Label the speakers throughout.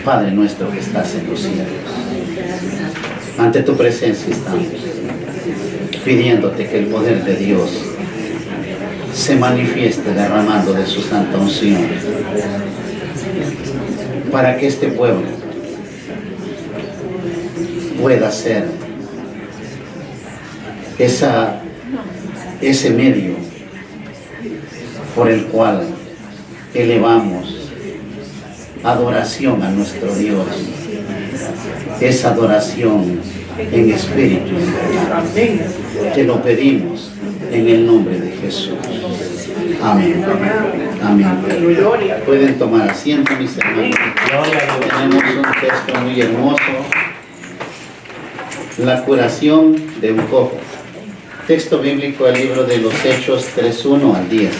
Speaker 1: Padre nuestro que estás en los cielos, ante tu presencia estamos, pidiéndote que el poder de Dios se manifieste derramando de su santa unción, para que este pueblo pueda ser ese medio por el cual elevamos adoración a nuestro Dios, esa adoración en espíritu y en verdad. Te lo pedimos en el nombre de Jesús. Amén. Amén. Pueden tomar asiento, mis hermanos. Tenemos un texto muy hermoso. La curación de un cojo. Texto bíblico del libro de los Hechos 3:1 al 10.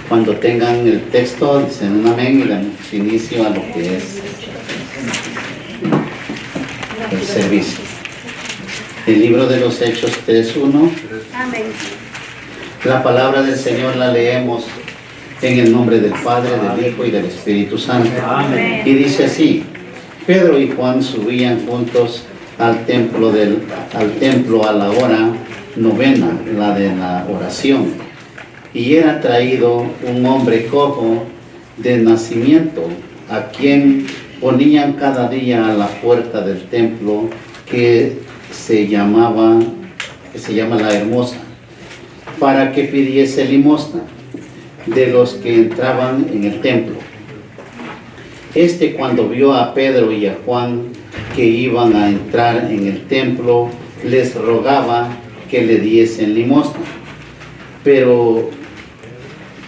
Speaker 1: Cuando tengan el texto, dicen un amén y dan inicio a lo que es el servicio. El libro de los Hechos 3:1.
Speaker 2: Amén.
Speaker 1: La palabra del Señor la leemos en el nombre del Padre, del Hijo y del Espíritu Santo.
Speaker 2: Amén.
Speaker 1: Y dice así: Pedro y Juan subían juntos al templo a la hora novena, la de la oración. Y era traído un hombre cojo de nacimiento, a quien ponían cada día a la puerta del templo, que se llama La Hermosa, para que pidiese limosna de los que entraban en el templo. Este, cuando vio a Pedro y a Juan que iban a entrar en el templo, les rogaba que le diesen limosna. Pero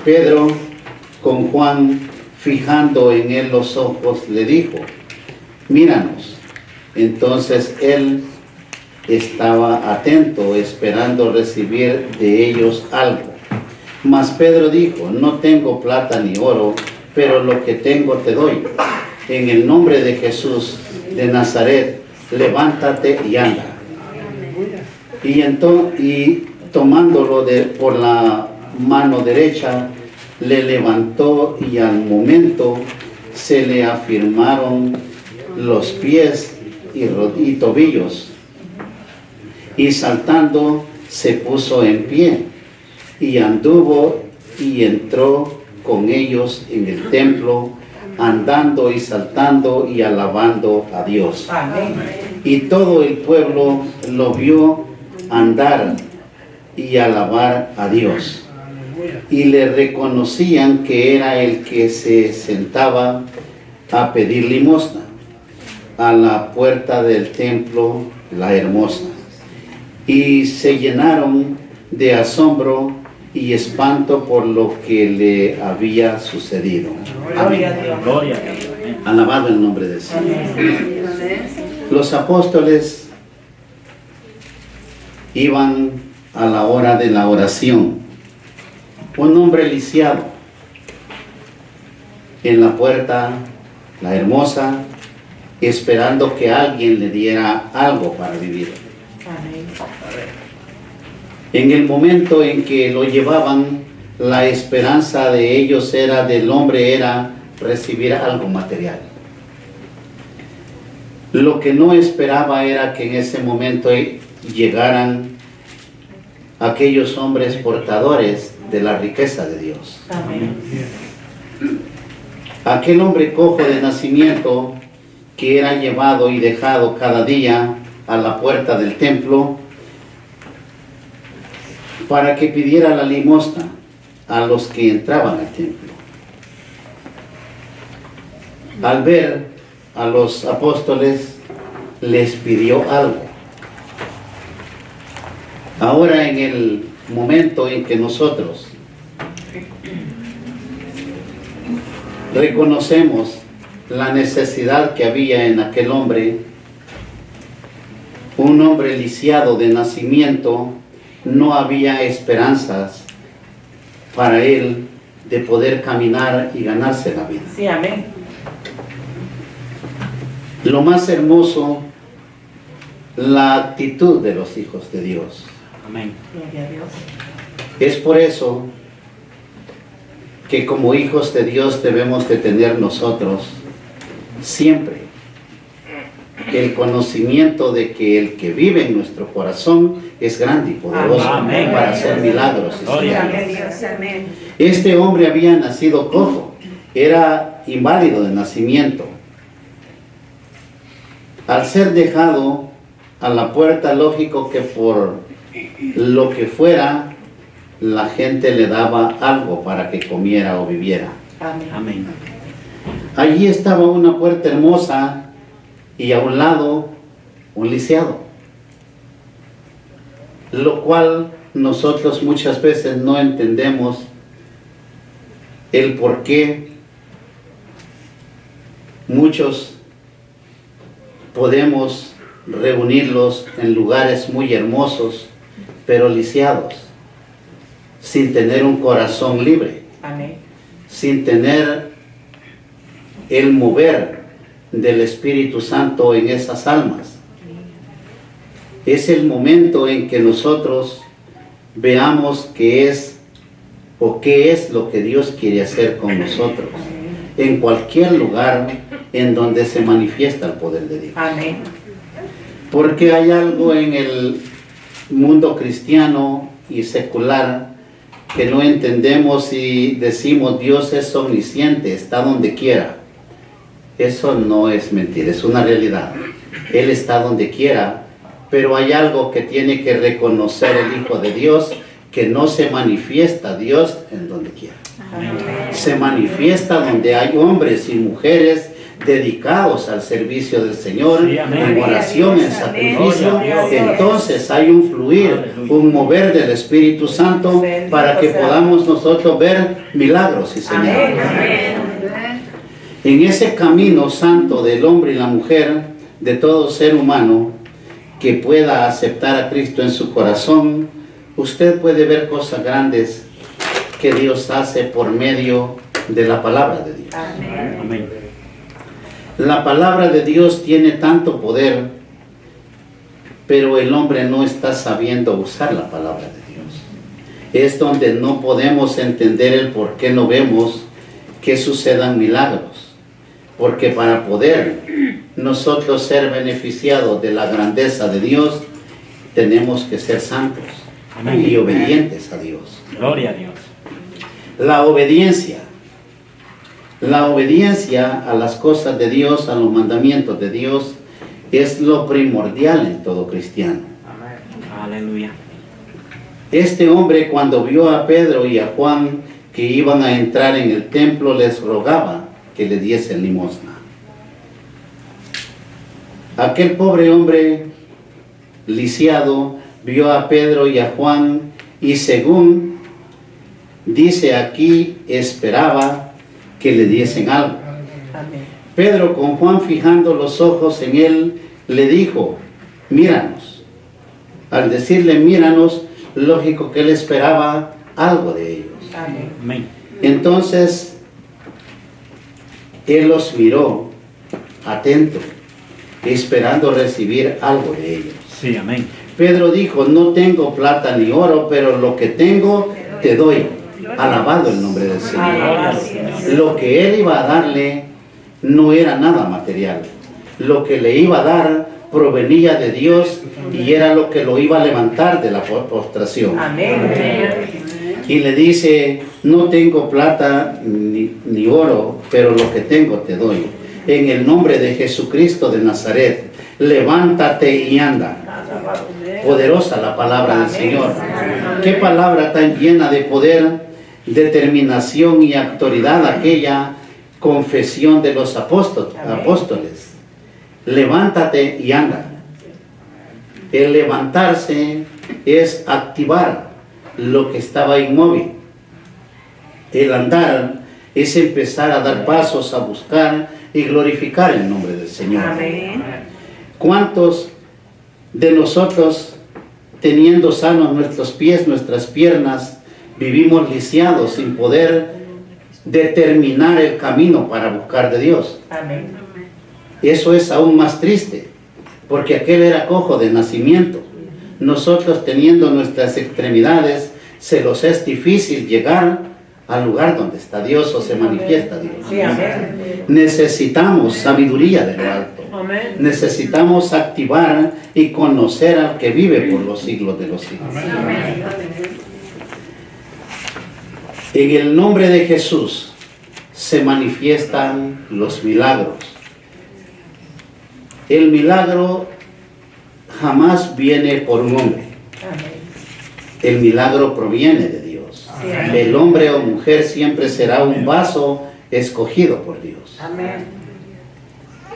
Speaker 1: Pedro, con Juan fijando en él los ojos, le dijo: míranos. Entonces él estaba atento, esperando recibir de ellos algo. Mas Pedro dijo: no tengo plata ni oro, pero lo que tengo te doy. En el nombre de Jesús de Nazaret, levántate y anda. Y tomándolo por la mano derecha, le levantó, y al momento se le afirmaron los pies y tobillos, y saltando se puso en pie, y anduvo y entró con ellos en el templo, andando y saltando y alabando a Dios.
Speaker 3: Amén.
Speaker 1: Y todo el pueblo lo vio andar y alabar a Dios. Y le reconocían que era el que se sentaba a pedir limosna a la puerta del templo, La Hermosa. Y se llenaron de asombro y espanto por lo que le había sucedido.
Speaker 3: Gloria a Dios.
Speaker 4: Gloria a Dios.
Speaker 1: Alabado el nombre del Señor. Los apóstoles iban a la hora de la oración. Un hombre lisiado en la puerta, La Hermosa, esperando que alguien le diera algo para vivir.
Speaker 3: Amén.
Speaker 1: En el momento en que lo llevaban, la esperanza de ellos del hombre era recibir algo material. Lo que no esperaba era que en ese momento llegaran aquellos hombres portadores de la riqueza de Dios.
Speaker 3: Amén.
Speaker 1: Aquel hombre cojo de nacimiento, que era llevado y dejado cada día a la puerta del templo para que pidiera la limosna a los que entraban al templo. Al ver a los apóstoles, les pidió algo. Ahora, en el momento en que nosotros reconocemos la necesidad que había en aquel hombre, un hombre lisiado de nacimiento, no había esperanzas para él de poder caminar y ganarse la vida.
Speaker 3: Sí, amén.
Speaker 1: Lo más hermoso, la actitud de los hijos de Dios.
Speaker 4: Amén.
Speaker 3: Gloria a Dios.
Speaker 1: Es por eso que como hijos de Dios debemos de tener nosotros siempre. El conocimiento de que el que vive en nuestro corazón es grande y poderoso
Speaker 2: Amén.
Speaker 1: para hacer milagros y
Speaker 2: Gloria a
Speaker 1: señales. Este hombre había nacido cojo, era inválido de nacimiento. Al ser dejado a la puerta, lógico que por lo que fuera, la gente le daba algo para que comiera o viviera.
Speaker 3: Amén.
Speaker 2: Amén.
Speaker 1: Allí estaba una puerta hermosa y a un lado un lisiado, lo cual nosotros muchas veces no entendemos el por qué muchos podemos reunirlos en lugares muy hermosos, pero lisiados, sin tener un corazón libre,
Speaker 3: Amén.
Speaker 1: sin tener el mover del Espíritu Santo en esas almas. Es el momento en que nosotros veamos qué es o qué es lo que Dios quiere hacer con nosotros, en cualquier lugar en donde se manifiesta el poder de Dios.
Speaker 3: Amén.
Speaker 1: Porque hay algo en el mundo cristiano y secular que no entendemos y decimos Dios es omnisciente, está donde quiera. Eso no es mentira, es una realidad. Él está donde quiera, pero hay algo que tiene que reconocer el Hijo de Dios, que no se manifiesta Dios en donde quiera. Se manifiesta donde hay hombres y mujeres dedicados al servicio del Señor,
Speaker 2: Sí, amén.
Speaker 1: en oración, en sacrificio.
Speaker 2: Gloria a Dios.
Speaker 1: Entonces hay un fluir,
Speaker 2: Aleluya.
Speaker 1: un mover del Espíritu Santo para que podamos nosotros ver milagros y señales. En ese camino santo del hombre y la mujer, de todo ser humano que pueda aceptar a Cristo en su corazón, usted puede ver cosas grandes que Dios hace por medio de la palabra de Dios.
Speaker 2: Amén.
Speaker 1: La palabra de Dios tiene tanto poder, pero el hombre no está sabiendo usar la palabra de Dios. Es donde no podemos entender el por qué no vemos que sucedan milagros. Porque para poder nosotros ser beneficiados de la grandeza de Dios, tenemos que ser santos
Speaker 2: Amén.
Speaker 1: y obedientes a Dios.
Speaker 2: Gloria a Dios.
Speaker 1: La obediencia a las cosas de Dios, a los mandamientos de Dios, es lo primordial en todo cristiano.
Speaker 2: Aleluya.
Speaker 1: Este hombre, cuando vio a Pedro y a Juan que iban a entrar en el templo, les rogaba que le diesen limosna. Aquel pobre hombre lisiado vio a Pedro y a Juan y, según dice aquí, esperaba que le diesen algo.
Speaker 3: Amén.
Speaker 1: Pedro, con Juan fijando los ojos en él, le dijo: míranos. Al decirle míranos, lógico que él esperaba algo de ellos.
Speaker 3: Amén.
Speaker 2: Amén.
Speaker 1: Entonces él los miró atento, esperando recibir algo de ellos.
Speaker 2: Sí, amén.
Speaker 1: Pedro dijo: no tengo plata ni oro, pero lo que tengo te doy. Alabado el nombre del Señor.
Speaker 2: Gloria al Señor.
Speaker 1: Lo que él iba a darle no era nada material. Lo que le iba a dar provenía de Dios y era lo que lo iba a levantar de la postración.
Speaker 3: Amén.
Speaker 1: Y le dice: no tengo plata ni oro, pero lo que tengo te doy. En el nombre de Jesucristo de Nazaret, levántate y anda. Poderosa la palabra del Señor. Qué palabra tan llena de poder, determinación y autoridad aquella confesión de los apóstoles. Levántate y anda. El levantarse es activar lo que estaba inmóvil. El andar es empezar a dar pasos, a buscar y glorificar el nombre del Señor.
Speaker 3: Amén.
Speaker 1: ¿Cuántos de nosotros, teniendo sanos nuestros pies, nuestras piernas, vivimos lisiados sin poder determinar el camino para buscar de Dios?
Speaker 3: Amén.
Speaker 1: Eso es aún más triste, porque aquel era cojo de nacimiento. Nosotros, teniendo nuestras extremidades, se nos es difícil llegar al lugar donde está Dios o se manifiesta Dios.
Speaker 3: Sí, amén.
Speaker 1: Necesitamos sabiduría de lo alto.
Speaker 3: Amén.
Speaker 1: Necesitamos activar y conocer al que vive por los siglos de los siglos. En el nombre de Jesús se manifiestan los milagros. El milagro jamás viene por un hombre.
Speaker 3: Amén.
Speaker 1: El milagro proviene de Dios.
Speaker 3: Sí, amén.
Speaker 1: El hombre o mujer siempre será un vaso escogido por Dios.
Speaker 3: Amén.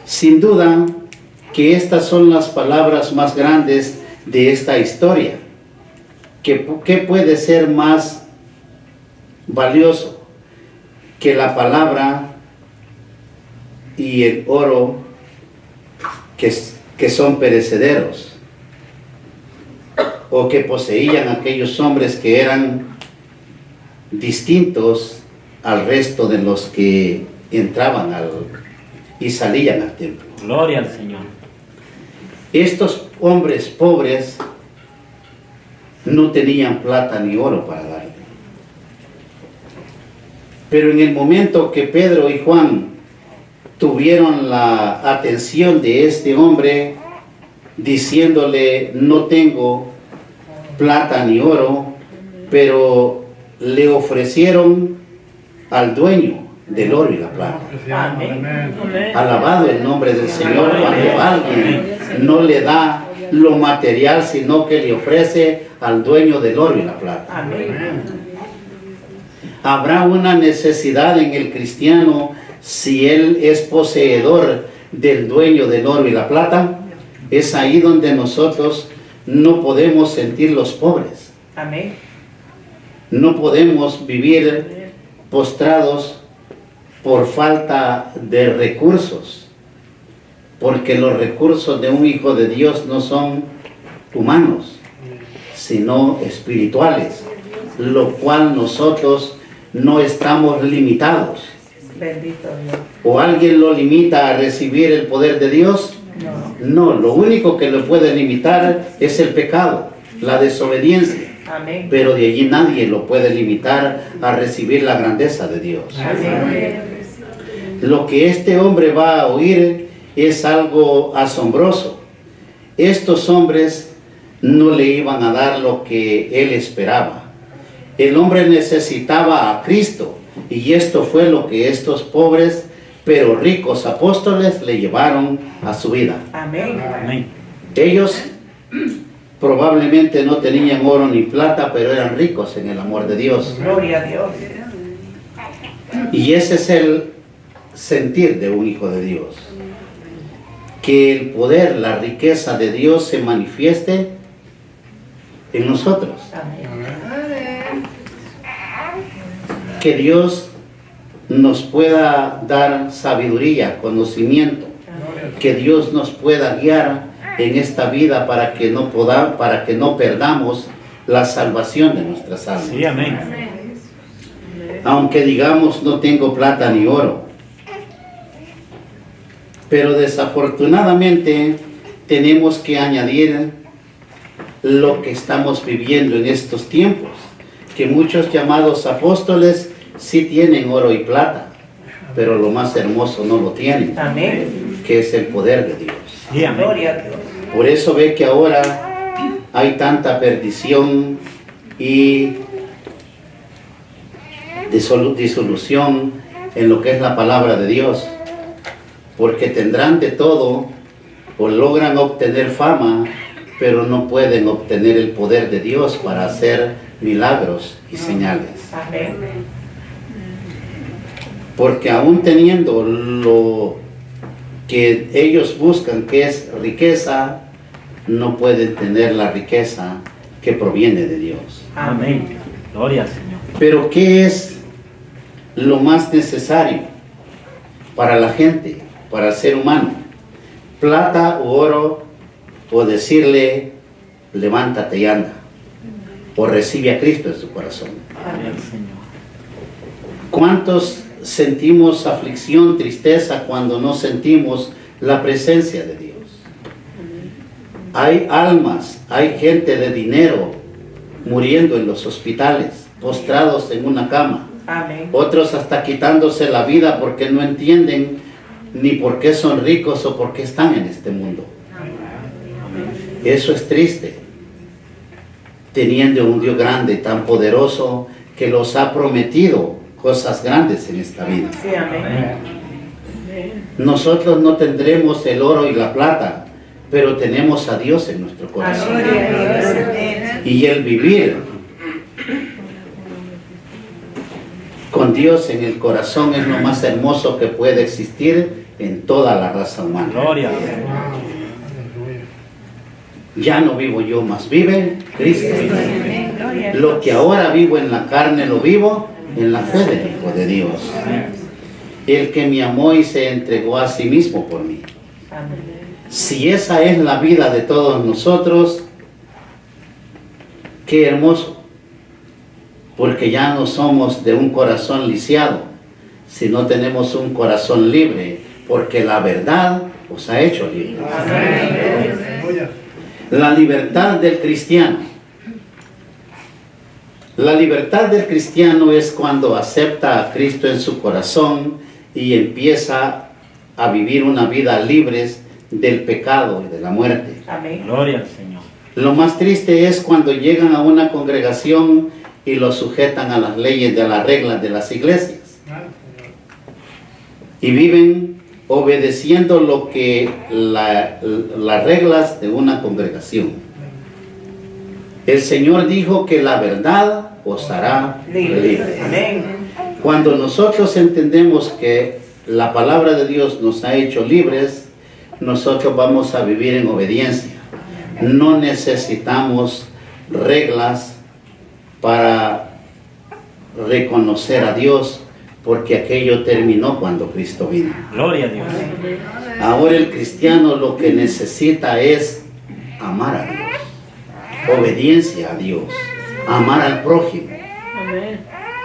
Speaker 1: Sin duda que estas son las palabras más grandes de esta historia. ¿Qué puede ser más valioso que la palabra y el oro que son perecederos? O que poseían aquellos hombres que eran distintos al resto de los que entraban y salían al templo.
Speaker 2: Gloria al Señor.
Speaker 1: Estos hombres pobres no tenían plata ni oro para darle. Pero en el momento que Pedro y Juan tuvieron la atención de este hombre, diciéndole, no tengo plata ni oro, pero le ofrecieron al dueño del oro y la plata.
Speaker 3: Amén.
Speaker 1: Alabado el nombre del Señor cuando alguien no le da lo material, sino que le ofrece al dueño del oro y la plata.
Speaker 3: Amén.
Speaker 1: Habrá una necesidad en el cristiano si él es poseedor del dueño del oro y la plata. Es ahí donde nosotros no podemos sentirlos pobres.
Speaker 3: Amén.
Speaker 1: No podemos vivir postrados por falta de recursos, porque los recursos de un hijo de Dios no son humanos, sino espirituales, lo cual nosotros no estamos limitados.
Speaker 3: Bendito Dios.
Speaker 1: ¿O alguien lo limita a recibir el poder de Dios?
Speaker 3: No.
Speaker 1: No, lo único que lo puede limitar es el pecado, la desobediencia.
Speaker 3: Amén.
Speaker 1: Pero de allí nadie lo puede limitar a recibir la grandeza de Dios.
Speaker 3: Amén.
Speaker 1: Lo que este hombre va a oír es algo asombroso. Estos hombres no le iban a dar lo que él esperaba. El hombre necesitaba a Cristo, y esto fue lo que estos pobres pero ricos apóstoles le llevaron a su vida.
Speaker 3: Amén.
Speaker 2: Amén.
Speaker 1: Ellos probablemente no tenían oro ni plata, pero eran ricos en el amor de Dios.
Speaker 3: Gloria a Dios.
Speaker 1: Y ese es el sentir de un hijo de Dios. Que el poder, la riqueza de Dios se manifieste en nosotros.
Speaker 3: Amén.
Speaker 1: Que Dios nos pueda dar sabiduría, conocimiento. Que Dios nos pueda guiar en esta vida para que no perdamos la salvación de nuestras almas.
Speaker 2: Sí, amén.
Speaker 1: Aunque digamos no tengo plata ni oro, pero desafortunadamente tenemos que añadir lo que estamos viviendo en estos tiempos, que muchos llamados apóstoles sí tienen oro y plata, pero lo más hermoso no lo tienen,
Speaker 3: Amén.
Speaker 1: que es el poder de Dios.
Speaker 2: Sí, amén.
Speaker 3: Gloria a Dios.
Speaker 1: Por eso ve que ahora hay tanta perdición y disolución en lo que es la palabra de Dios, porque tendrán de todo o logran obtener fama, pero no pueden obtener el poder de Dios para hacer milagros y señales.
Speaker 3: Amén.
Speaker 1: Porque aún teniendo lo que ellos buscan, que es riqueza, no pueden tener la riqueza que proviene de Dios.
Speaker 2: Amén. Gloria al Señor.
Speaker 1: Pero ¿qué es lo más necesario para la gente, para el ser humano? Plata u oro, o decirle, levántate y anda, o recibe a Cristo en su corazón.
Speaker 2: Gloria al Señor.
Speaker 1: ¿Cuántos sentimos aflicción, tristeza cuando no sentimos la presencia de Dios? Hay almas, hay gente de dinero muriendo en los hospitales, postrados en una cama,
Speaker 3: Amén.
Speaker 1: Otros hasta quitándose la vida porque no entienden ni por qué son ricos o por qué están en este mundo. Eso es triste, teniendo un Dios grande, tan poderoso, que los ha prometido cosas grandes en esta vida.
Speaker 3: Sí, amén.
Speaker 1: Nosotros no tendremos el oro y la plata, pero tenemos a Dios en nuestro corazón. Y el vivir con Dios en el corazón es lo más hermoso que puede existir en toda la raza humana.
Speaker 2: Gloria.
Speaker 1: Ya no vivo yo, mas vive Cristo. Lo que ahora vivo en la carne lo vivo en la fe del Hijo de Dios, el que me amó y se entregó a sí mismo por mí. Si esa es la vida de todos nosotros, qué hermoso, porque ya no somos de un corazón lisiado, sino tenemos un corazón libre, porque la verdad os ha hecho libres. La libertad del cristiano. La libertad del cristiano es cuando acepta a Cristo en su corazón y empieza a vivir una vida libre del pecado y de la muerte.
Speaker 3: Amén.
Speaker 2: Gloria al Señor.
Speaker 1: Lo más triste es cuando llegan a una congregación y los sujetan a las leyes, de las reglas de las iglesias. Y viven obedeciendo lo que las reglas de una congregación. El Señor dijo que la verdad os hará libres.
Speaker 3: Amén.
Speaker 1: Cuando nosotros entendemos que la palabra de Dios nos ha hecho libres, nosotros vamos a vivir en obediencia. No necesitamos reglas para reconocer a Dios, porque aquello terminó cuando Cristo vino.
Speaker 2: Gloria a Dios.
Speaker 1: Ahora el cristiano lo que necesita es amar a Dios, obediencia a Dios, amar al prójimo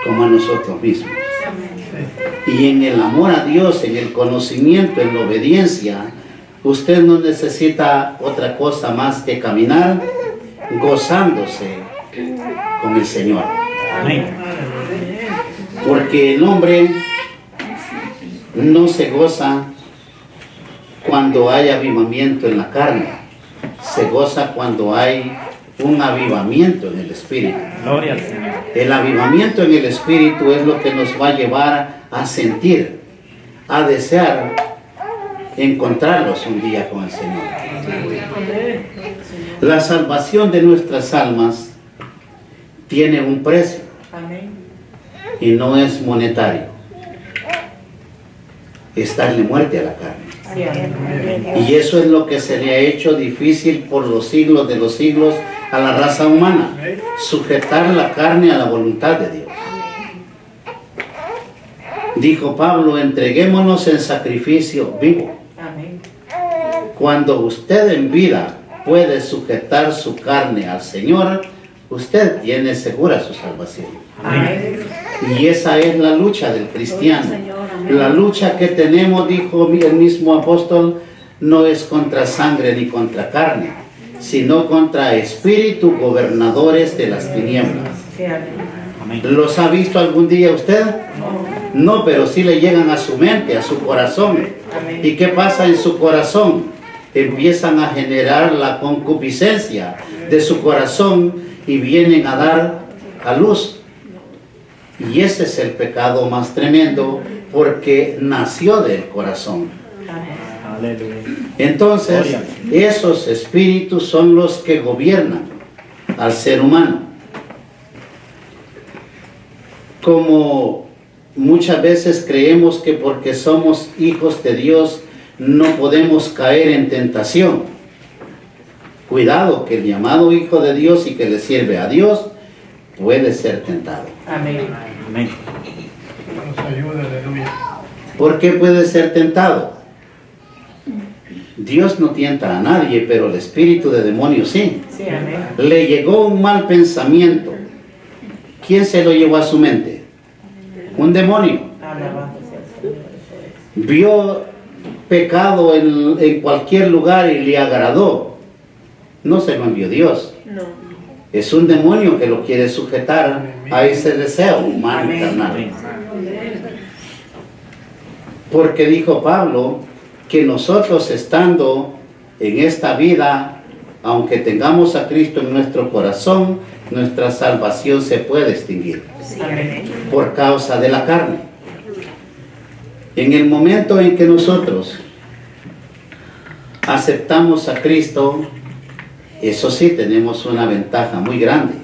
Speaker 1: como a nosotros mismos. Y en el amor a Dios, en el conocimiento, en la obediencia, usted no necesita otra cosa más que caminar gozándose con el Señor.
Speaker 2: Amén.
Speaker 1: Porque el hombre no se goza cuando hay avivamiento en la carne, se goza cuando hay un avivamiento en el espíritu.
Speaker 2: Gloria al Señor.
Speaker 1: El avivamiento en el espíritu es lo que nos va a llevar a sentir, a desear encontrarlos un día con el Señor. La salvación de nuestras almas tiene un precio
Speaker 3: Amén.
Speaker 1: y no es monetario. Es darle muerte a la carne.
Speaker 3: Sí, amén.
Speaker 1: Y eso es lo que se le ha hecho difícil por los siglos de los siglos a la raza humana, sujetar la carne a la voluntad de Dios. Dijo Pablo, entreguémonos en sacrificio vivo.
Speaker 3: Amén.
Speaker 1: Cuando usted en vida puede sujetar su carne al Señor, usted tiene segura su salvación.
Speaker 3: Amén.
Speaker 1: Y esa es la lucha del cristiano. La lucha que tenemos, dijo el mismo apóstol, no es contra sangre ni contra carne, sino contra espíritus gobernadores de las tinieblas.
Speaker 3: Sí, amén.
Speaker 2: Amén.
Speaker 1: ¿Los ha visto algún día usted? No, pero sí le llegan a su mente, a su corazón.
Speaker 3: Amén.
Speaker 1: ¿Y qué pasa en su corazón? Empiezan a generar la concupiscencia de su corazón y vienen a dar a luz. Y ese es el pecado más tremendo, porque nació del corazón.
Speaker 2: Aleluya.
Speaker 1: Entonces, esos espíritus son los que gobiernan al ser humano. Como muchas veces creemos que porque somos hijos de Dios no podemos caer en tentación. Cuidado, que el llamado hijo de Dios y que le sirve a Dios puede ser tentado.
Speaker 3: Amén.
Speaker 2: Amén.
Speaker 4: Nos ayuda, aleluya.
Speaker 1: ¿Por qué puede ser tentado? Dios no tienta a nadie, pero el espíritu de demonio sí.
Speaker 3: Sí, amén.
Speaker 1: Le llegó un mal pensamiento. ¿Quién se lo llevó a su mente? Un demonio.
Speaker 3: Alabado sea el Señor.
Speaker 1: Vio pecado en cualquier lugar y le agradó. No se lo envió Dios.
Speaker 3: No.
Speaker 1: Es un demonio que lo quiere sujetar a ese deseo humano y carnal.
Speaker 2: Amén.
Speaker 1: Porque dijo Pablo que nosotros estando en esta vida, aunque tengamos a Cristo en nuestro corazón, nuestra salvación se puede extinguir por causa de la carne. En el momento en que nosotros aceptamos a Cristo, eso sí tenemos una ventaja muy grande,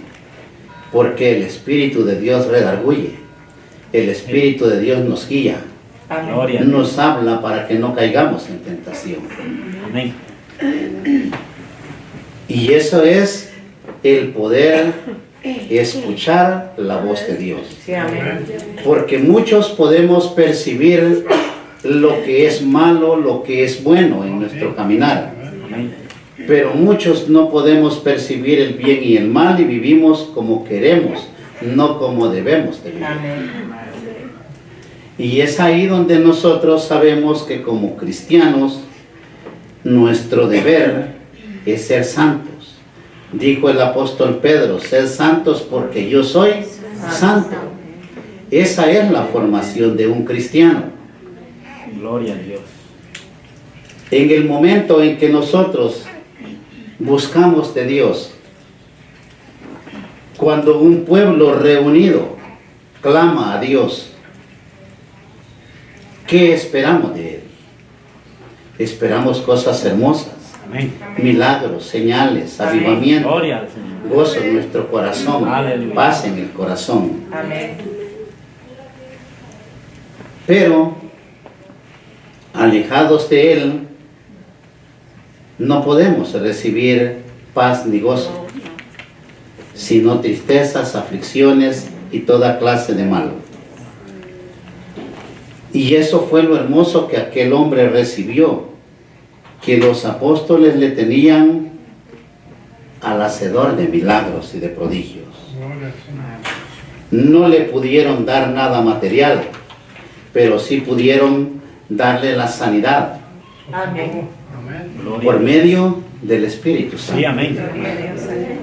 Speaker 1: porque el Espíritu de Dios redarguye, el Espíritu de Dios nos guía,
Speaker 2: Gloria a Dios.
Speaker 1: nos habla para que no caigamos en tentación.
Speaker 2: Amén.
Speaker 1: Y eso es el poder escuchar la voz de Dios.
Speaker 3: Sí, amén.
Speaker 1: Porque muchos podemos percibir lo que es malo, lo que es bueno en nuestro caminar.
Speaker 2: Amén.
Speaker 1: Pero muchos no podemos percibir el bien y el mal y vivimos como queremos, no como debemos de vivir.
Speaker 3: Amén.
Speaker 1: Y es ahí donde nosotros sabemos que como cristianos, nuestro deber es ser santos. Dijo el apóstol Pedro, sed santos porque yo soy santo. Esa es la formación de un cristiano.
Speaker 2: Gloria a Dios.
Speaker 1: En el momento en que nosotros buscamos de Dios, cuando un pueblo reunido clama a Dios, ¿qué esperamos de Él? Esperamos cosas hermosas,
Speaker 2: Amén.
Speaker 1: milagros, señales,
Speaker 3: Amén.
Speaker 1: avivamiento,
Speaker 2: Gloria al Señor.
Speaker 1: gozo en nuestro corazón,
Speaker 2: Aleluya.
Speaker 1: paz en el corazón.
Speaker 3: Amén.
Speaker 1: Pero, alejados de Él, no podemos recibir paz ni gozo, sino tristezas, aflicciones y toda clase de mal. Y eso fue lo hermoso que aquel hombre recibió, que los apóstoles le tenían al hacedor de milagros y de prodigios.
Speaker 4: Gloria al Señor.
Speaker 1: No le pudieron dar nada material, pero sí pudieron darle la sanidad
Speaker 3: Amén.
Speaker 4: Amén.
Speaker 2: Gloria
Speaker 1: por
Speaker 2: a Dios.
Speaker 1: medio del Espíritu Santo.
Speaker 2: Sí, amén.
Speaker 3: Gloria a Dios. Amén.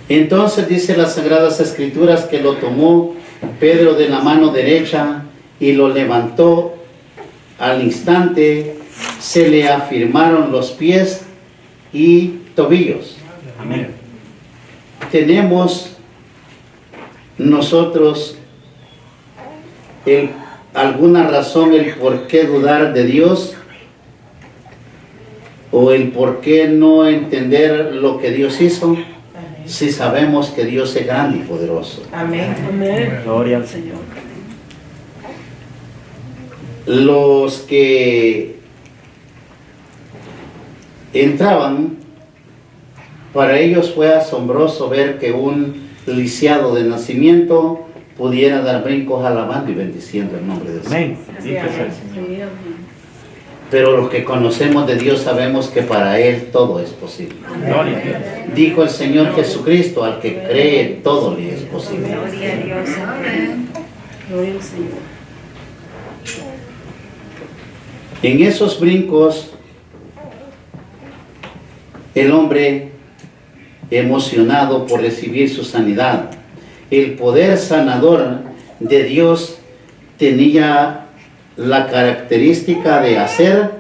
Speaker 1: Entonces dice las Sagradas Escrituras que lo tomó Pedro de la mano derecha y lo levantó. Al instante se le afirmaron los pies y tobillos.
Speaker 2: Amén.
Speaker 1: Tenemos nosotros alguna razón el por qué dudar de Dios o el por qué no entender lo que Dios hizo,
Speaker 3: Amén.
Speaker 1: si sabemos que Dios es grande y poderoso.
Speaker 3: Amén.
Speaker 2: Gloria al Señor.
Speaker 1: Los que entraban, para ellos fue asombroso ver que un lisiado de nacimiento pudiera dar brincos alabando y bendiciendo el nombre de Dios.
Speaker 2: Amén. Bendito sea el Señor.
Speaker 1: Pero los que conocemos de Dios sabemos que para Él todo es posible.
Speaker 2: Gloria a Dios.
Speaker 1: Dijo el Señor Jesucristo, al que cree todo le es posible.
Speaker 3: Gloria a Dios. Amén. Gloria al Señor.
Speaker 1: En esos brincos, el hombre emocionado por recibir su sanidad, el poder sanador de Dios tenía la característica de hacer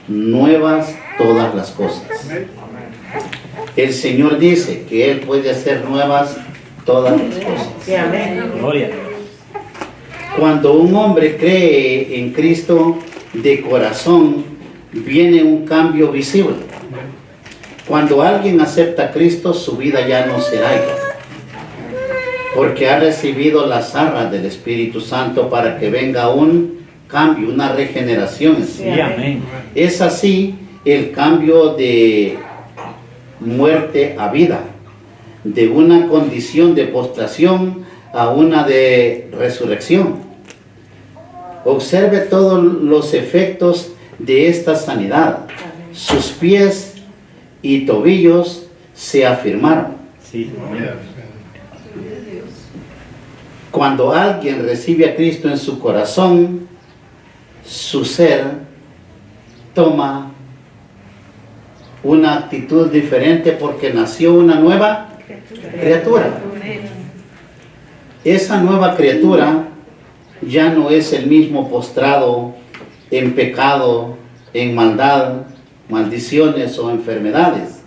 Speaker 1: nuevas todas las cosas. El Señor dice que Él puede hacer nuevas todas las cosas.
Speaker 3: Sí, amén.
Speaker 2: Gloria a Dios.
Speaker 1: Cuando un hombre cree en Cristo de corazón, viene un cambio visible. Cuando alguien acepta a Cristo, su vida ya no será igual, porque ha recibido las arras del Espíritu Santo para que venga un cambio, una regeneración en sí.
Speaker 2: Sí, amén.
Speaker 1: Es así el cambio de muerte a vida, de una condición de postración a una de resurrección. Observe todos los efectos de esta sanidad. Sus pies y tobillos se afirmaron.
Speaker 2: Sí, amén.
Speaker 1: Cuando alguien recibe a Cristo en su corazón, su ser toma una actitud diferente porque nació una nueva criatura. Esa nueva criatura ya no es el mismo postrado en pecado, en maldad, maldiciones o enfermedades.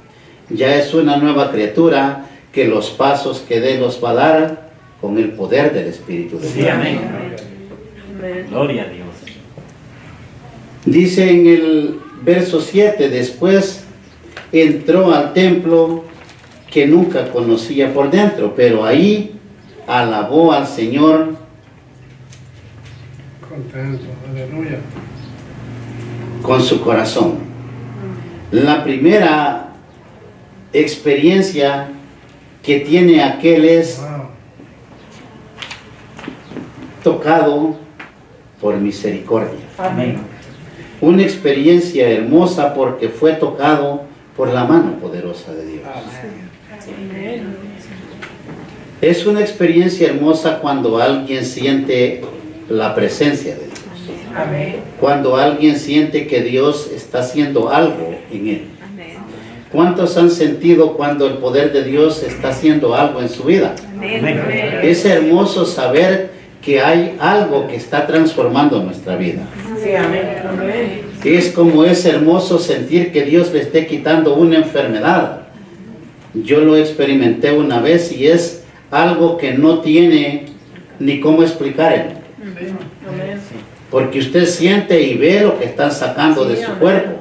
Speaker 1: Ya es una nueva criatura que los pasos que dé los va a dar con el poder del Espíritu de Dios.
Speaker 2: Sí, amén. Gloria a Dios.
Speaker 1: Dice en el verso 7, después entró al templo que nunca conocía por dentro, pero ahí alabó al Señor
Speaker 4: Contento, aleluya.
Speaker 1: con su corazón. La primera experiencia que tiene aquel es
Speaker 4: Wow.
Speaker 1: tocado por misericordia.
Speaker 2: Amén.
Speaker 1: Una experiencia hermosa porque fue tocado por la mano poderosa de Dios. Es una experiencia hermosa cuando alguien siente la presencia de Dios. Cuando alguien siente que Dios está haciendo algo en él. ¿Cuántos han sentido cuando el poder de Dios está haciendo algo en su vida? Es hermoso saber que hay algo que está transformando nuestra vida. Es como es hermoso sentir que Dios le esté quitando una enfermedad. Yo lo experimenté una vez y es algo que no tiene ni cómo explicar. Porque usted siente y ve lo que están sacando de su cuerpo.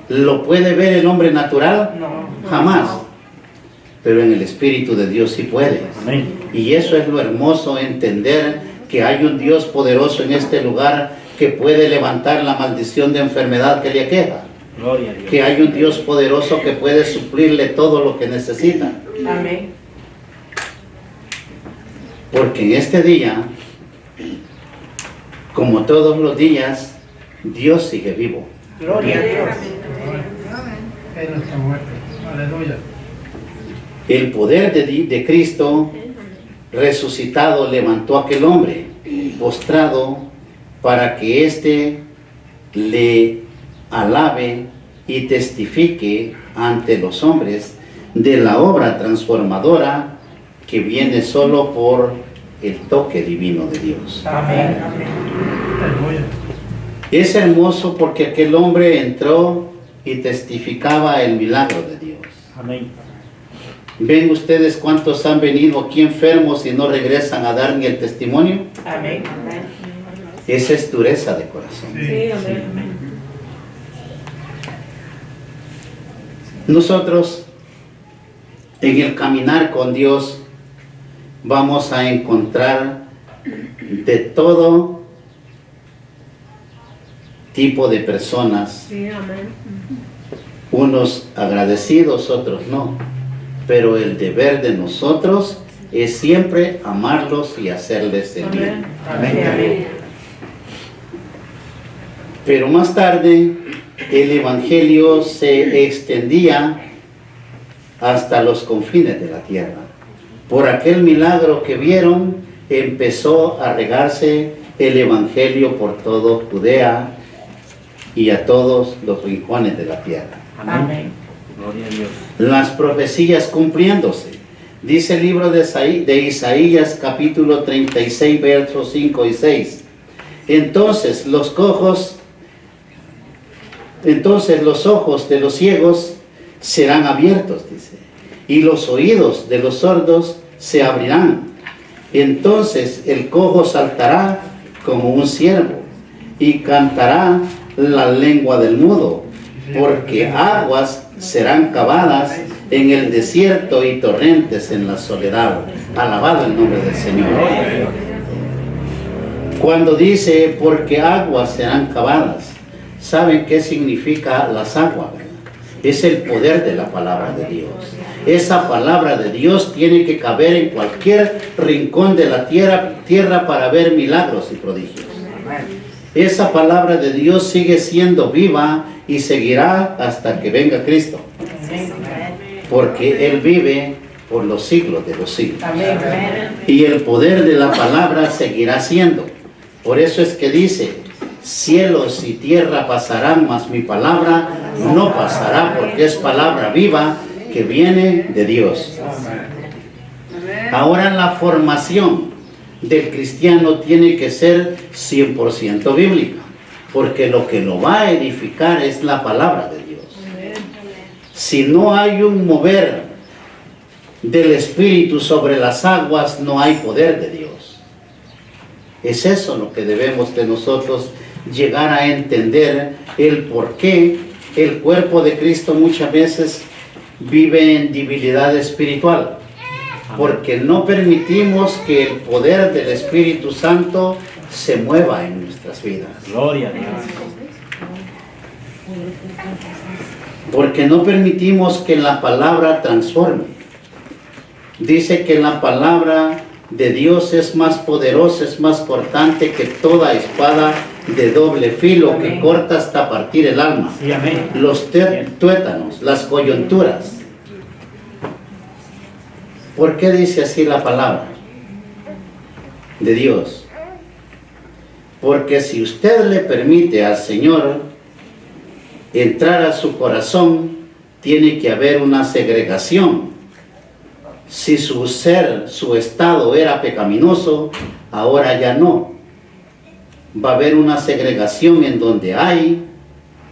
Speaker 1: ¿Lo puede ver el hombre natural? Jamás. Pero en el Espíritu de Dios sí puede.
Speaker 2: Amén.
Speaker 1: Y eso es lo hermoso, entender que hay un Dios poderoso en este lugar que puede levantar la maldición de enfermedad que le aqueja.
Speaker 2: Gloria a Dios.
Speaker 1: Que hay un Dios poderoso que puede suplirle todo lo que necesita.
Speaker 3: Amén.
Speaker 1: Porque en este día, como todos los días, Dios sigue vivo.
Speaker 3: Gloria a Dios.
Speaker 4: Él no está muerto. Aleluya.
Speaker 1: El poder de Cristo resucitado levantó a aquel hombre postrado para que éste le alabe y testifique ante los hombres de la obra transformadora que viene solo por el toque divino de Dios.
Speaker 3: Amén.
Speaker 4: Aleluya.
Speaker 1: Es hermoso porque aquel hombre entró y testificaba el milagro de Dios.
Speaker 2: Amén.
Speaker 1: ¿Ven ustedes cuántos han venido aquí enfermos y no regresan a dar ni el testimonio?
Speaker 3: Amén.
Speaker 1: Esa es dureza de corazón.
Speaker 3: Sí, amén.
Speaker 1: Nosotros, en el caminar con Dios, vamos a encontrar de todo tipo de personas,
Speaker 3: Sí, amén.
Speaker 1: unos agradecidos, otros no. Pero el deber de nosotros es siempre amarlos y hacerles el bien.
Speaker 3: Amén.
Speaker 1: Pero más tarde el Evangelio se extendía hasta los confines de la tierra. Por aquel milagro que vieron, empezó a regarse el Evangelio por todo Judea y a todos los rincones de la tierra.
Speaker 3: Amén.
Speaker 2: Gloria a Dios.
Speaker 1: Las profecías cumpliéndose. Dice el libro de Isaías capítulo 36 versos 5 y 6. Entonces los ojos de los ciegos serán abiertos, dice, y los oídos de los sordos se abrirán. Entonces el cojo saltará como un ciervo y cantará la lengua del mudo, porque aguas serán cavadas en el desierto y torrentes en la soledad. Alabado el nombre del Señor. Cuando dice porque aguas serán cavadas, ¿saben qué significa las aguas? Es el poder de la palabra de Dios. Esa palabra de Dios tiene que caber en cualquier rincón de la tierra para ver milagros y prodigios. Esa palabra de Dios sigue siendo viva y seguirá hasta que venga Cristo. Porque Él vive por los siglos de los siglos. Y el poder de la palabra seguirá siendo. Por eso es que dice, cielos y tierra pasarán, mas mi palabra no pasará, porque es palabra viva que viene de Dios. Ahora la formación del cristiano tiene que ser 100% bíblica, porque lo que lo va a edificar es la palabra de Dios. Si no hay un mover del Espíritu sobre las aguas, no hay poder de Dios. Es eso lo que debemos de nosotros llegar a entender, el por qué el cuerpo de Cristo muchas veces vive en debilidad espiritual. Porque no permitimos que el poder del Espíritu Santo se mueva en nuestras vidas.
Speaker 2: Gloria a Dios.
Speaker 1: Porque no permitimos que la palabra transforme. Dice que la palabra de Dios es más poderosa, es más cortante que toda espada de doble filo, que corta hasta partir el alma,
Speaker 2: Sí, amén.
Speaker 1: los tuétanos, las coyunturas. ¿Por qué dice así la palabra de Dios? Porque si usted le permite al Señor entrar a su corazón, tiene que haber una segregación. Si su ser, su estado era pecaminoso, ahora ya no. Va a haber una segregación en donde hay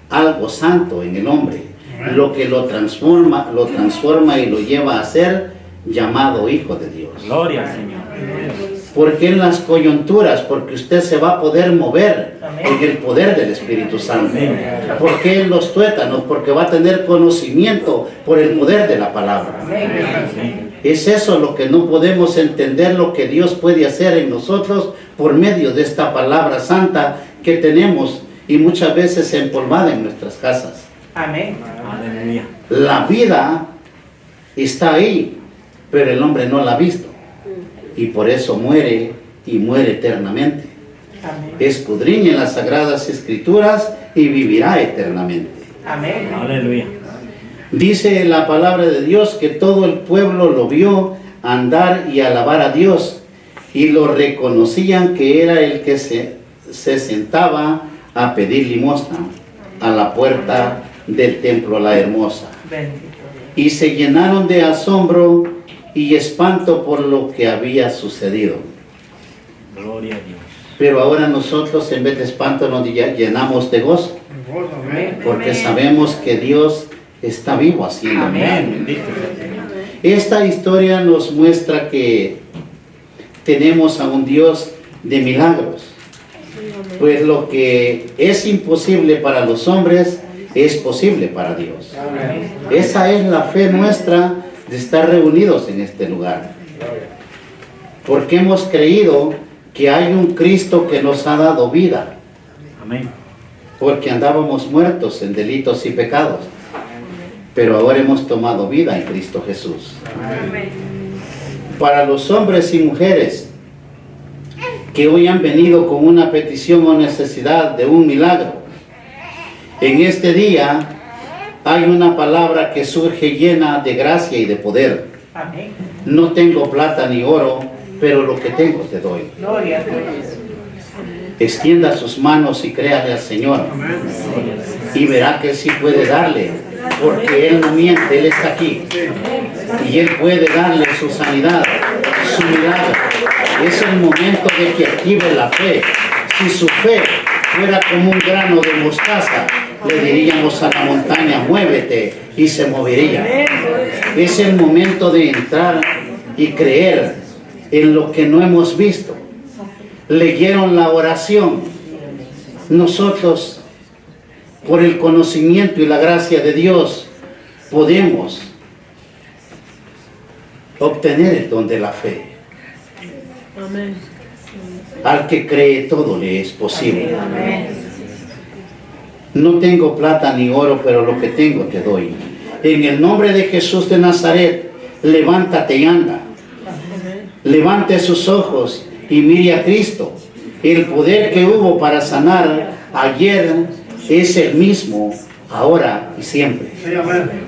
Speaker 1: algo santo en el hombre, lo que lo transforma y lo lleva a ser llamado hijo de Dios.
Speaker 2: Gloria al Señor.
Speaker 1: ¿Por qué en las coyunturas? Porque usted se va a poder mover en el poder del Espíritu Santo. ¿Por qué en los tuétanos? Porque va a tener conocimiento por el poder de la palabra. Es eso lo que no podemos entender, lo que Dios puede hacer en nosotros por medio de esta palabra santa que tenemos y muchas veces empolvada en nuestras casas.
Speaker 4: Amén.
Speaker 2: Aleluya.
Speaker 1: La vida está ahí, pero el hombre no la ha visto. Y por eso muere y muere eternamente.
Speaker 4: Amén.
Speaker 1: Escudriñe las sagradas escrituras y vivirá eternamente.
Speaker 4: Amén.
Speaker 2: Aleluya.
Speaker 1: Dice la palabra de Dios que todo el pueblo lo vio andar y alabar a Dios, y lo reconocían que era el que se sentaba a pedir limosna a la puerta del templo La Hermosa.
Speaker 4: Bendito.
Speaker 1: Y se llenaron de asombro y espanto por lo que había sucedido.
Speaker 2: Gloria a Dios.
Speaker 1: Pero ahora nosotros en vez de espanto nos llenamos de gozo,
Speaker 4: Amén.
Speaker 1: porque sabemos que Dios está vivo haciendo
Speaker 4: Amén.
Speaker 1: milagros.
Speaker 2: Bendito sea el Señor.
Speaker 1: Esta historia nos muestra que tenemos a un Dios de milagros. Pues lo que es imposible para los hombres es posible para Dios.
Speaker 4: Amén.
Speaker 1: Esa es la fe nuestra de estar reunidos en este lugar. Porque hemos creído que hay un Cristo que nos ha dado vida.
Speaker 2: Amén.
Speaker 1: Porque andábamos muertos en delitos y pecados. Pero ahora hemos tomado vida en Cristo Jesús. Para los hombres y mujeres que hoy han venido con una petición o necesidad de un milagro, en este día hay una palabra que surge llena de gracia y de poder.
Speaker 4: Amén.
Speaker 1: No tengo plata ni oro, pero lo que tengo te doy.
Speaker 4: Gloria a Dios.
Speaker 1: Extienda sus manos y créale al Señor. Y verá que sí puede darle, porque Él no miente, Él está aquí. Y Él puede darle su sanidad, su milagro. Es el momento de que active la fe. Si su fe fuera como un grano de mostaza, le diríamos a la montaña, muévete, y se movería. Es el momento de entrar y creer en lo que no hemos visto. Leyeron la oración. Nosotros, por el conocimiento y la gracia de Dios, podemos obtener el don de la fe.
Speaker 3: Amén.
Speaker 1: Al que cree todo le es posible.
Speaker 3: Amén.
Speaker 1: No tengo plata ni oro, pero lo que tengo te doy. En el nombre de Jesús de Nazaret, levántate y anda. Levante sus ojos y mire a Cristo. El poder que hubo para sanar ayer es el mismo, ahora y siempre.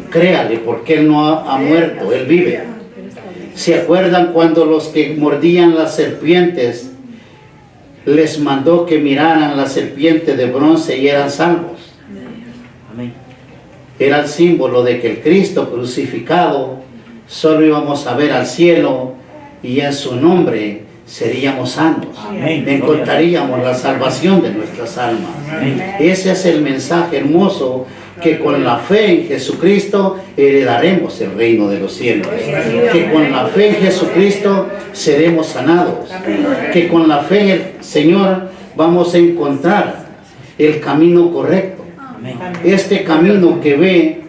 Speaker 1: Créale, porque Él no ha muerto, Él vive. ¿Se acuerdan cuando los que mordían las serpientes les mandó que miraran la serpiente de bronce y eran salvos.
Speaker 2: Amén.
Speaker 1: Era el símbolo de que el Cristo crucificado solo íbamos a ver al cielo y en su nombre seríamos sanos.
Speaker 2: Amén.
Speaker 1: Encontraríamos la salvación de nuestras almas.
Speaker 2: Amén.
Speaker 1: Ese es el mensaje hermoso, que con la fe en Jesucristo heredaremos el reino de los cielos. Que con la fe en Jesucristo seremos sanados. Que con la fe en el Señor vamos a encontrar el camino correcto.
Speaker 2: Amén.
Speaker 1: Este camino que ve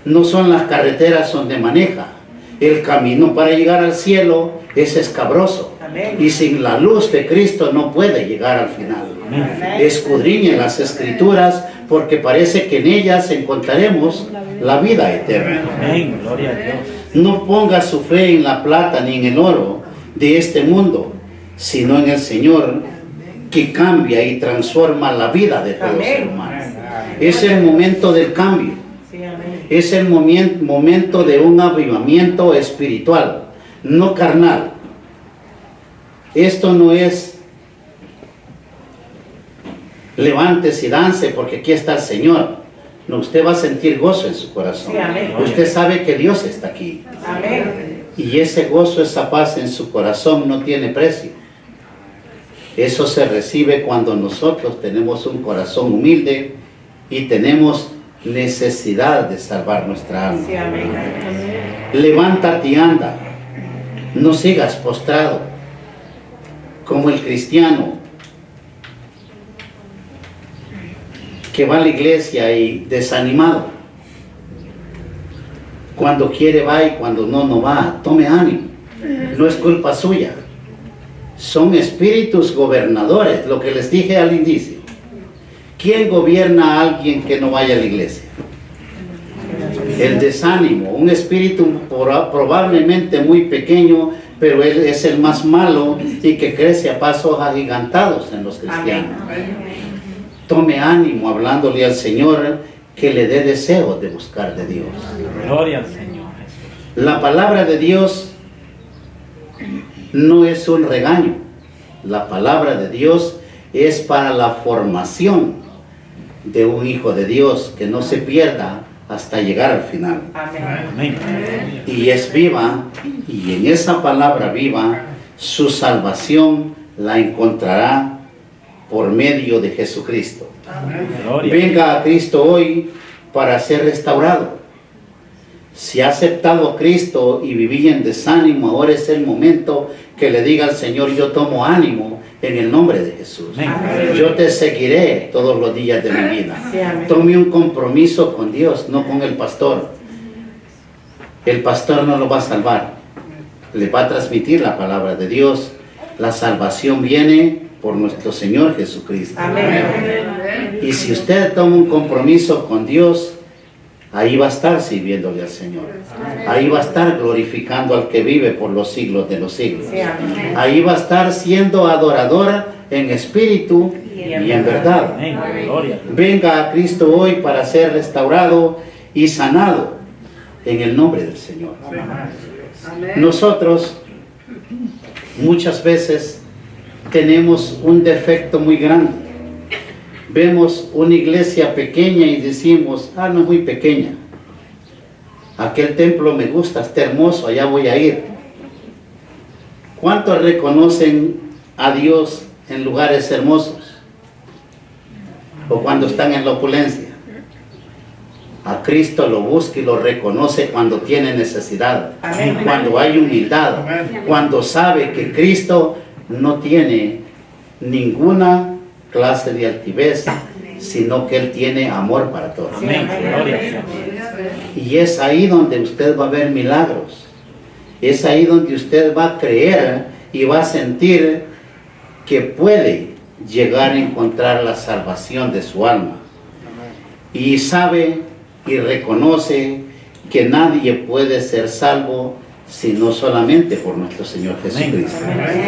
Speaker 1: no son las carreteras donde maneja. El camino para llegar al cielo es escabroso. Y sin la luz de Cristo no puede llegar al final. Escudriñen las Escrituras, porque parece que en ellas encontraremos la vida eterna.
Speaker 2: Amén. Gloria a Dios.
Speaker 1: No ponga su fe en la plata ni en el oro de este mundo, sino en el Señor, que cambia y transforma la vida de todos los hermanos. Es el momento del cambio. Es el momento de un avivamiento espiritual, no carnal. Esto no es levántese y dance porque aquí está el Señor. No, usted va a sentir gozo en su corazón. Usted sabe que Dios está aquí. Y ese gozo, esa paz en su corazón no tiene precio. Eso se recibe cuando nosotros tenemos un corazón humilde y tenemos necesidad de salvar nuestra alma. Levántate y anda. No sigas postrado como el cristiano que va a la iglesia y desanimado. Cuando quiere va y cuando no va. Tome ánimo. No es culpa suya. Son espíritus gobernadores, lo que les dije al inicio. ¿Quién gobierna a alguien que no vaya a la iglesia? El desánimo, un espíritu probablemente muy pequeño, pero él es el más malo y que crece a pasos agigantados en los cristianos. Tome ánimo hablándole al Señor, que le dé deseo de buscar de Dios.
Speaker 2: Gloria al Señor Jesús.
Speaker 1: La palabra de Dios no es un regaño. La palabra de Dios es para la formación de un hijo de Dios, que no se pierda hasta llegar al final.
Speaker 2: Amén.
Speaker 1: Y es viva, y en esa palabra viva, su salvación la encontrará por medio de Jesucristo.
Speaker 2: Gloria.
Speaker 1: Venga a Cristo hoy para ser restaurado. Si ha aceptado a Cristo y vivía en desánimo, ahora es el momento que le diga al Señor: yo tomo ánimo en el nombre de Jesús.
Speaker 2: Amén.
Speaker 1: Yo te seguiré todos los días de mi vida. Tome un compromiso con Dios, no con el pastor. El pastor no lo va a salvar. Le va a transmitir la palabra de Dios. La salvación viene por nuestro Señor Jesucristo. Y si usted toma un compromiso con Dios, ahí va a estar sirviéndole al Señor. Ahí va a estar glorificando al que vive por los siglos de los siglos. Ahí va a estar siendo adorador en espíritu y en verdad.
Speaker 2: Amén. Gloria.
Speaker 1: Venga a Cristo hoy para ser restaurado y sanado en el nombre del Señor. Nosotros muchas veces tenemos un defecto muy grande. Vemos una iglesia pequeña y decimos: no es muy pequeña. Aquel templo me gusta, está hermoso, allá voy a ir. ¿Cuántos reconocen a Dios en lugares hermosos? O cuando están en la opulencia. A Cristo lo busca y lo reconoce cuando tiene necesidad. Cuando hay humildad. Cuando sabe que Cristo no tiene ninguna clase de altivez, sino que Él tiene amor para todos.
Speaker 2: Amén. Gloria al Señor.
Speaker 1: Y es ahí donde usted va a ver milagros. Es ahí donde usted va a creer y va a sentir que puede llegar a encontrar la salvación de su alma. Y sabe y reconoce que nadie puede ser salvo sino solamente por nuestro Señor Jesucristo.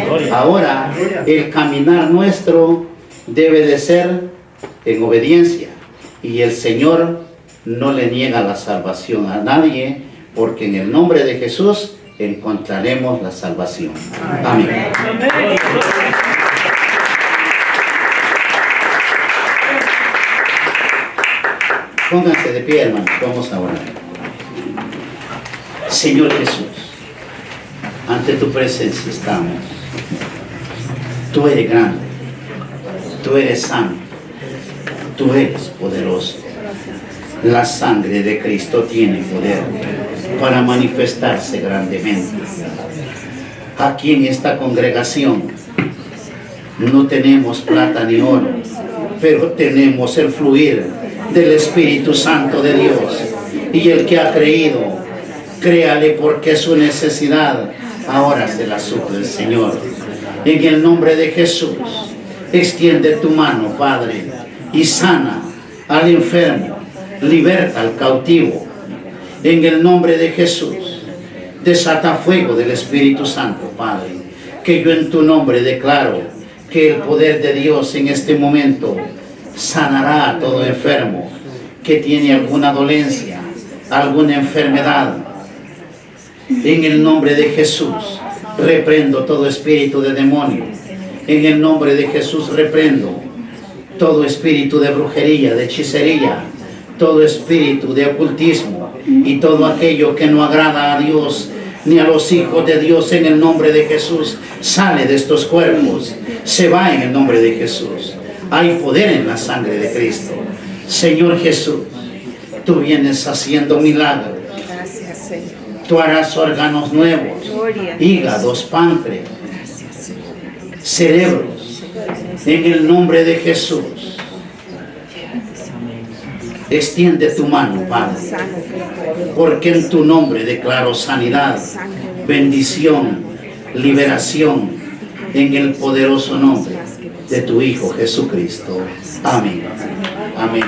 Speaker 2: Gloria.
Speaker 1: Ahora, el caminar nuestro debe de ser en obediencia, y el Señor no le niega la salvación a nadie, porque en el nombre de Jesús encontraremos la salvación. Amén. Pónganse de pie, hermanos, vamos a orar. Señor Jesús, ante tu presencia estamos. Tú eres grande, tú eres santo, tú eres poderoso. La sangre de Cristo tiene poder para manifestarse grandemente. Aquí en esta congregación no tenemos plata ni oro, pero tenemos el fluir del Espíritu Santo de Dios. Y el que ha creído, créale, porque su necesidad ahora se la suple el Señor. En el nombre de Jesús, extiende tu mano, Padre, y sana al enfermo, liberta al cautivo. En el nombre de Jesús, desata fuego del Espíritu Santo, Padre, que yo en tu nombre declaro que el poder de Dios en este momento sanará a todo enfermo que tiene alguna dolencia, alguna enfermedad. En el nombre de Jesús, reprendo todo espíritu de demonio. En el nombre de Jesús, reprendo todo espíritu de brujería, de hechicería, todo espíritu de ocultismo y todo aquello que no agrada a Dios ni a los hijos de Dios. En el nombre de Jesús, sale de estos cuerpos, se va en el nombre de Jesús. Hay poder en la sangre de Cristo. Señor Jesús, tú vienes haciendo milagros.
Speaker 3: Gracias, Señor.
Speaker 1: Tú harás órganos nuevos, hígados, páncreas, cerebros, en el nombre de Jesús. Extiende tu mano, Padre, porque en tu nombre declaro sanidad, bendición, liberación, en el poderoso nombre de tu Hijo Jesucristo. Amén. Amén.